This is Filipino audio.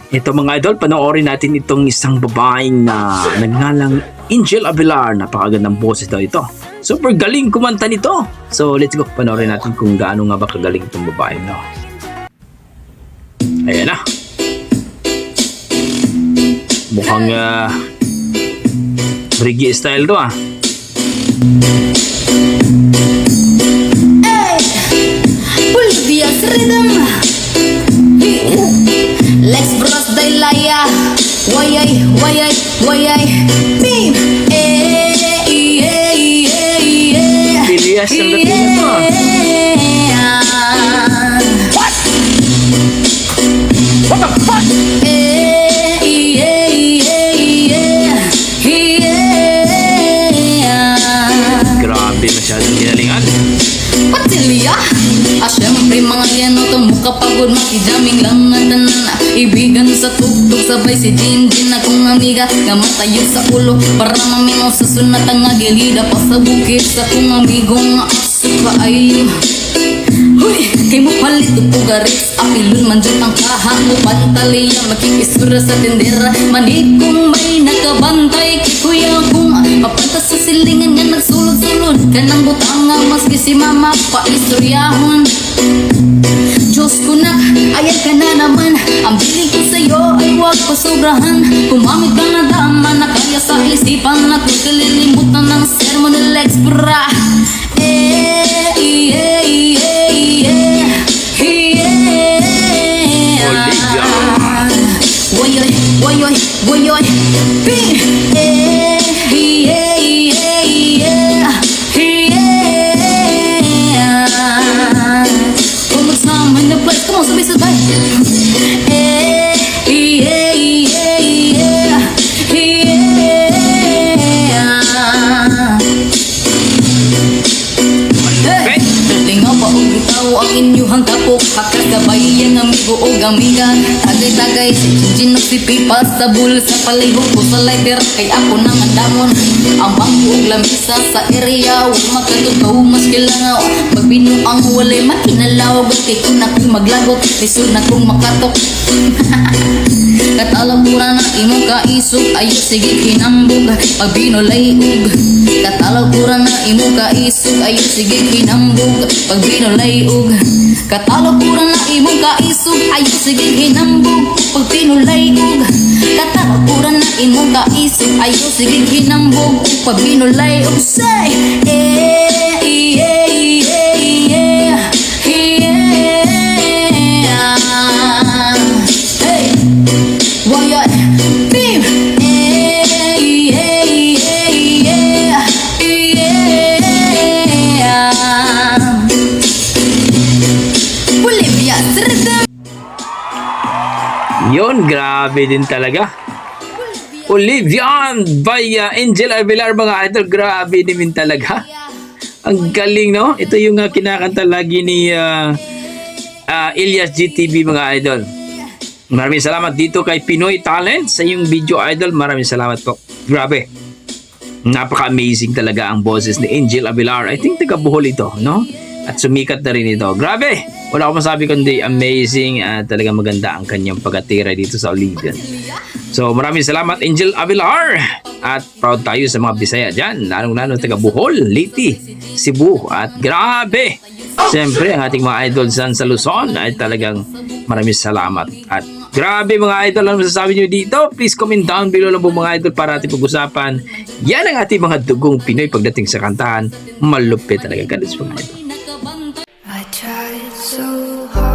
Ito mga idol, panoorin natin itong isang babaeng na nagngalang Angel Abelar. Napakagandang boses daw ito. Super galing kumanta nito. So let's go, panoorin natin kung gaano nga ba kagaling itong babaeng no. Ayan na. Mukhang reggae style to ah. Bolivia's rhythm. Let's bros de laya. Wayay, wayay, wayay. Beam. Elias ang dating nito ah. What? What the fuck? Grabe, masyadong ginalingan. Patilya. Siyempre mga yan o tumuka pagod makijaming lang na tanan. Ibigan sa tugtog sabay si Jinjin akong amiga. Gamatayo sa ulo para mamingaw sa sunat ang agilida pa sa bukid sa kong amigong asuka ay. Huy, kay mo palit o garis apilun manjot ang kaha mo pantaliya makikisura sa tindera. Manikong may nakabantay kay kuya kong papunta sa silingan nga nagsulod-sulod kanang butanga maski si mama pa istoryahon. Diyos ko na, ayan ka na naman. Ang biling ko sa'yo ay huwag pasobrahan. Kumamit ka na dama na kaya sa isipan na kalilimutan ng sermon ng Lex Bra. Olivia. Wayoy, wayoy, wayoy. Come on, sabay-sabay. Lingaw pa og bitaw ang inyuhang kapok hakasabay ang amigo o amiga. Tagay-tagay si Jinjin o si Pipa sa bul sa palihog ko sa lighter kay ako nang andamon. Ang bangko og lamisa sa area huwag makatugaw mas kilangaw. Magbino ang walay makinalaw bagay ko na ko'y maglagot lisod na kong makatok. Katalaburan na imong kaisog ayo sige kinambog pag binolay ug. Katalaburan na imong kaisog ayo sige kinambog pag binolay ug. Katalaburan na imong kaisog ayo sige kinambog pag binolay ug. Katalaburan na imong kaisog ayo sige kinambog pag binolay ug. Say Yun, grabe din talaga. Olivian by Angel Abelar mga idol. Grabe din talaga. Ang galing no? Ito yung kinakanta lagi ni Elias GTV mga idol. Maraming salamat dito kay Pinoy Talent sa yung video idol. Maraming salamat po. Grabe. Napaka-amazing talaga ang boses ni Angel Abelar. I think taga Bohol ito, no? At sumikat na rin ito. Grabe! Wala akong masabi kundi amazing at talagang maganda ang kanyang pagkatira dito sa Olivian. So maraming salamat Angel Abelar at proud tayo sa mga Bisaya dyan, lalong-lalo taga Bohol, Liti, Cebu at grabe! Siyempre ang ating mga idol sa Luzon ay talagang maraming salamat at grabe mga idol, ano masasabi nyo dito? Please comment down below lang po mga idol para ating pag-usapan. Yan ang ating mga dugong Pinoy pagdating sa kantahan. Malupit talaga. God bless mga idol. I tried so hard.